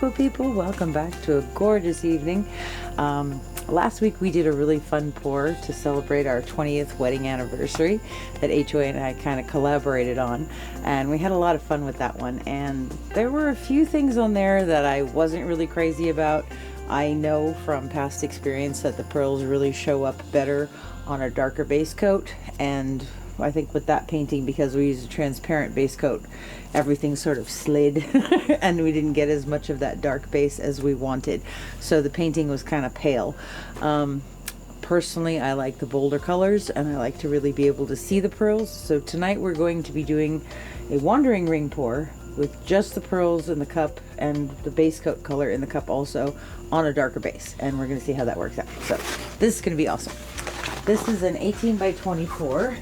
beautiful people, welcome back to a gorgeous evening. Last week we did a really fun pour to celebrate our 20th wedding anniversary that HoA and I kind of collaborated on, and we had a lot of fun with that one. And there were a few things on there that I wasn't really crazy about. I know from past experience that the pearls really show up better on a darker base coat, and I think with that painting, because we used a transparent base coat, everything sort of slid and we didn't get as much of that dark base as we wanted. So the painting was kind of pale. Personally, I like the bolder colors and I like to really be able to see the pearls. So tonight we're going to be doing a wandering ring pour with just the pearls in the cup and the base coat color in the cup also on a darker base. And we're going to see how that works out. So this is going to be awesome. This is an 18 by 24.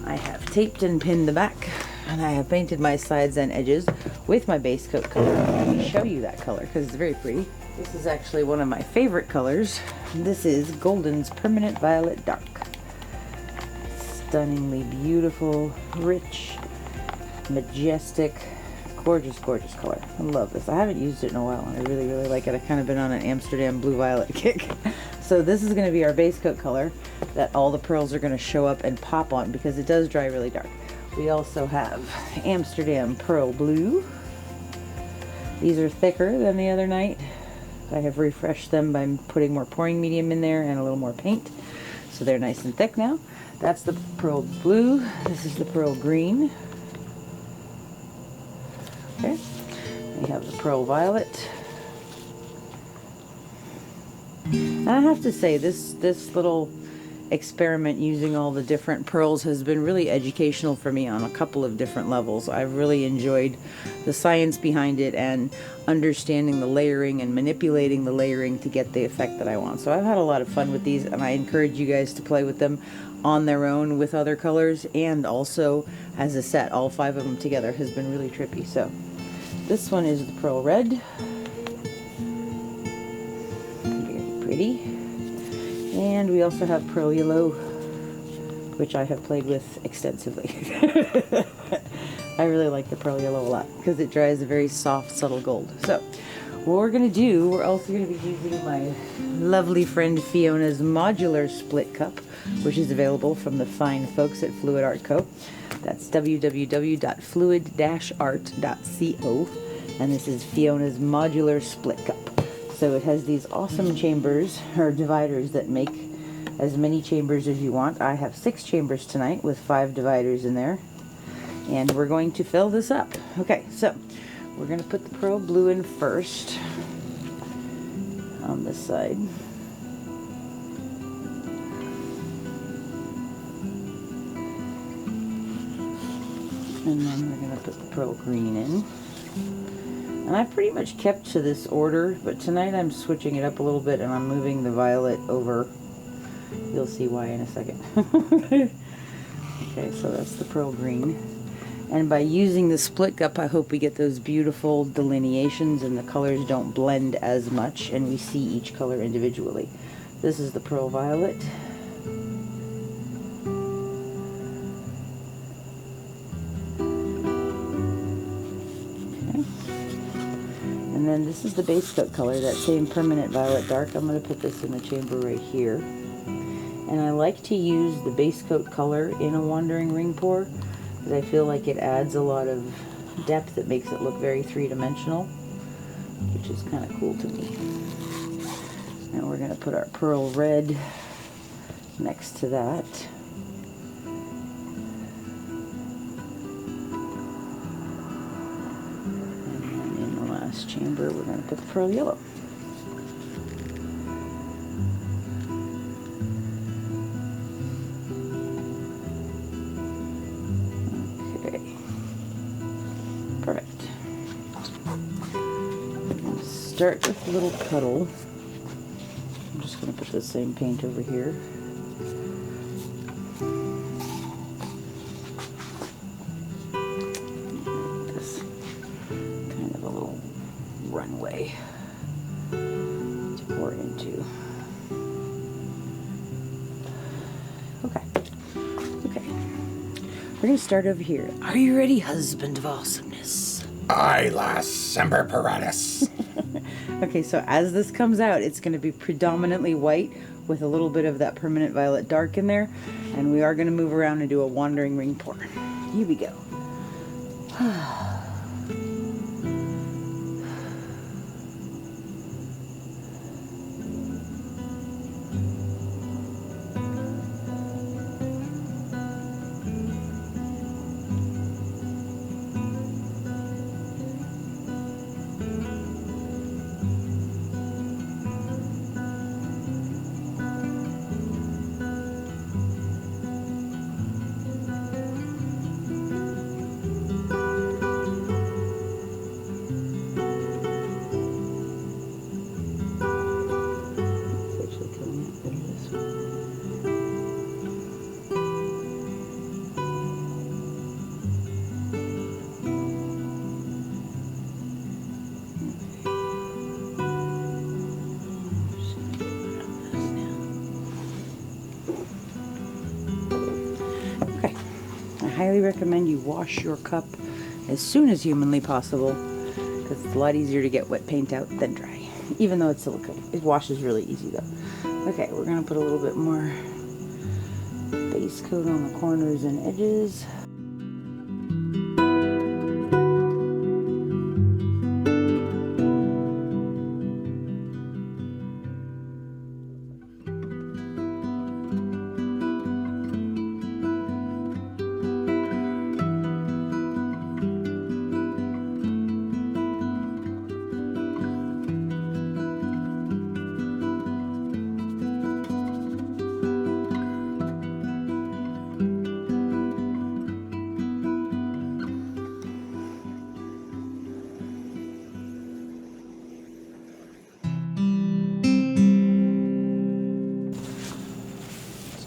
I have taped and pinned the back, and I have painted my sides and edges with my base coat color. Let me show you that color because it's very pretty. This is actually one of my favorite colors. This is Golden's Permanent Violet Dark. Stunningly beautiful, rich, majestic, gorgeous, gorgeous color. I love this. I haven't used it in a while, and I really, really like it. I've kind of been on an Amsterdam blue violet kick. So this is going to be our base coat color that all the pearls are going to show up and pop on because it does dry really dark. We also have Amsterdam Pearl Blue. These are thicker than the other night. I have refreshed them by putting more pouring medium in there and a little more paint. So they're nice and thick now. That's the Pearl Blue. This is the Pearl Green. Okay. We have the Pearl Violet. And I have to say, this little experiment using all the different pearls has been really educational for me on a couple of different levels. I've really enjoyed the science behind it and understanding the layering and manipulating the layering to get the effect that I want. So I've had a lot of fun with these, and I encourage you guys to play with them on their own with other colors and also as a set. All 5 of them together has been really trippy. So this one is the Pearl Red. Pretty. And we also have Pearl Yellow, which I have played with extensively. I really like the Pearl Yellow a lot because it dries a very soft, subtle gold. So what we're going to do, we're also going to be using my lovely friend Fiona's Modular split cup, which is available from the fine folks at Fluid Art Co. That's www.fluid-art.co, and this is Fiona's Modular split cup. So it has these awesome chambers, or dividers, that make as many chambers as you want. I have 6 chambers tonight with 5 dividers in there. And we're going to fill this up. Okay, so we're going to put the Pearl Blue in first on this side. And then we're going to put the Pearl Green in. And I pretty much kept to this order, but tonight I'm switching it up a little bit and I'm moving the violet over. You'll see why in a second. Okay, so that's the Pearl Green. And by using the split cup, I hope we get those beautiful delineations and the colors don't blend as much and we see each color individually. This is the Pearl Violet. And then this is the base coat color, that same Permanent Violet Dark. I'm going to put this in the chamber right here. And I like to use the base coat color in a wandering ring pour because I feel like it adds a lot of depth. It makes it look very three-dimensional, which is kind of cool to me. And we're going to put our Pearl Red next to that. Chamber, we're going to put the Pearl Yellow. Okay. Perfect. Start with a little puddle. I'm just going to put the same paint over here. Runway to pour into. Okay. We're going to start over here. Are you ready, husband of awesomeness? Eyelash semper paratus. Okay, so as this comes out, it's going to be predominantly white with a little bit of that permanent violet dark in there. And we are going to move around and do a wandering ring pour. Here we go. I highly recommend you wash your cup as soon as humanly possible because it's a lot easier to get wet paint out than dry. Even though it's silicone, it washes really easy though. Okay, we're gonna put a little bit more base coat on the corners and edges.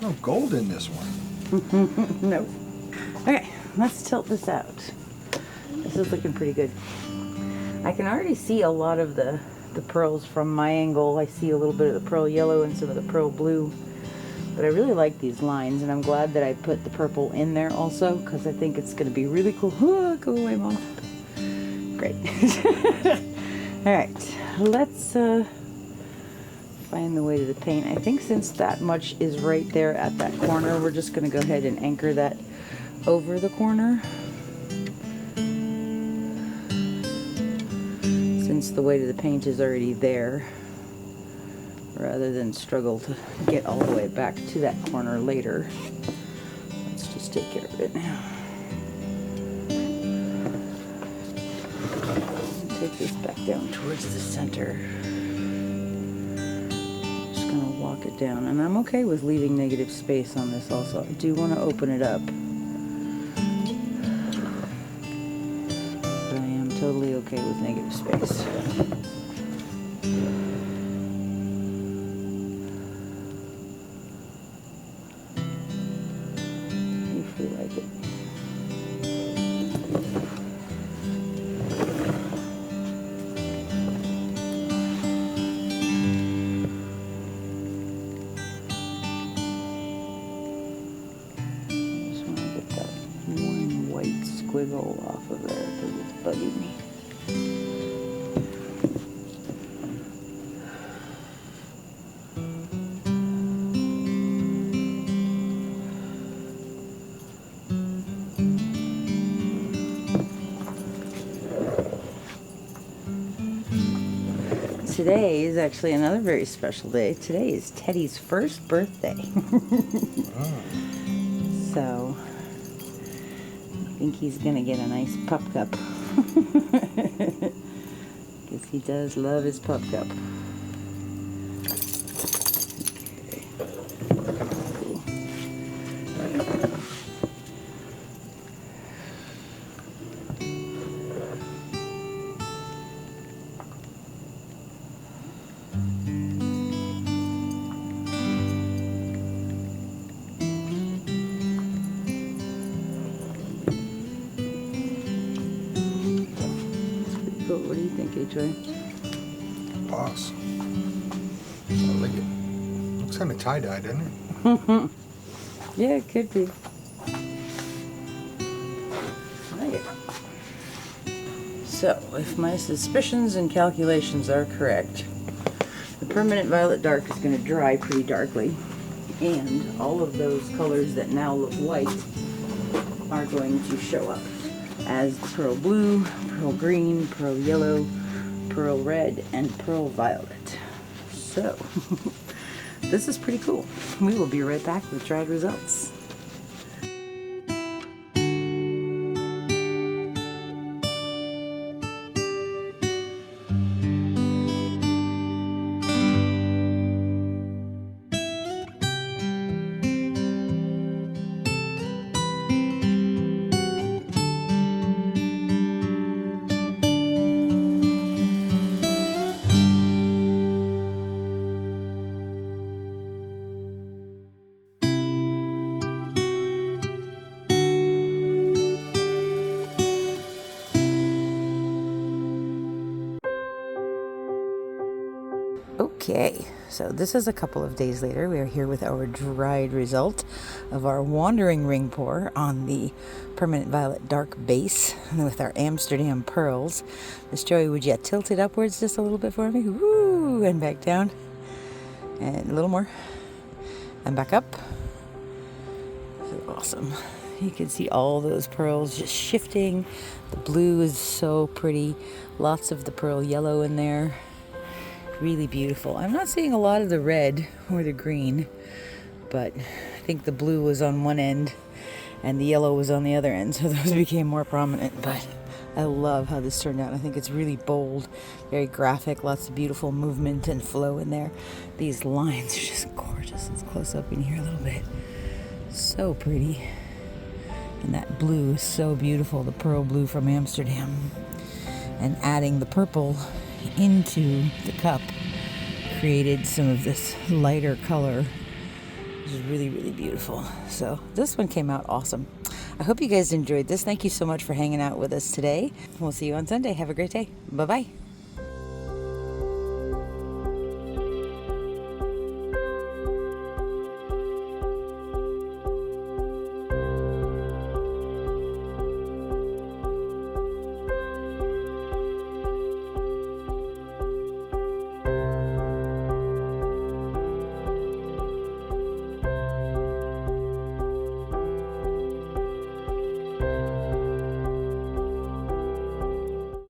No gold in this one. No. Okay, let's tilt this out. This is looking pretty good. I can already see a lot of the pearls from my angle. I see a little bit of the pearl yellow and some of the pearl blue. But I really like these lines, and I'm glad that I put the purple in there also, because I think it's going to be really cool. Oh, go away, Mom. Great. Alright, let's find the way to the paint. I think since that much is right there at that corner, we're just going to go ahead and anchor that over the corner. Since the weight of the paint is already there, rather than struggle to get all the way back to that corner later. Let's just take care of it now. Take this back down towards the center. Just gonna walk it down, and I'm okay with leaving negative space on this also. I do want to open it up, but I am totally okay with negative space. If we like it. Squiggle off of there because it's bugging me. Today is actually another very special day. Today is Teddy's first birthday. So I think he's gonna get a nice pup cup. Because he does love his pup cup. Okay. Cool. What do you think, HoA? Boss. I like it. Looks kind of tie-dye, doesn't it? Yeah, it could be. I like it. So, if my suspicions and calculations are correct, the permanent violet dark is going to dry pretty darkly, and all of those colors that now look white are going to show up as pearl blue, pearl green, pearl yellow, pearl red, and pearl violet. So, this is pretty cool. We will be right back with dried results. Okay, so this is a couple of days later. We are here with our dried result of our wandering ring pour on the permanent violet dark base with our Amsterdam Pearls. Miss Joey, would you tilt it upwards just a little bit for me? Woo! And back down. And a little more. And back up. This is awesome. You can see all those pearls just shifting. The blue is so pretty. Lots of the pearl yellow in there. Really beautiful. I'm not seeing a lot of the red or the green, but I think the blue was on one end and the yellow was on the other end, so those became more prominent. But I love how this turned out. I think it's really bold, very graphic, lots of beautiful movement and flow in there. These lines are just gorgeous. Let's close up in here a little bit. So pretty. And that blue is so beautiful, the pearl blue from Amsterdam. And adding the purple into the cup created some of this lighter color, which is really, really beautiful. So this one came out awesome. I hope you guys enjoyed this. Thank you so much for hanging out with us today. We'll see you on Sunday. Have a great day. Bye-bye.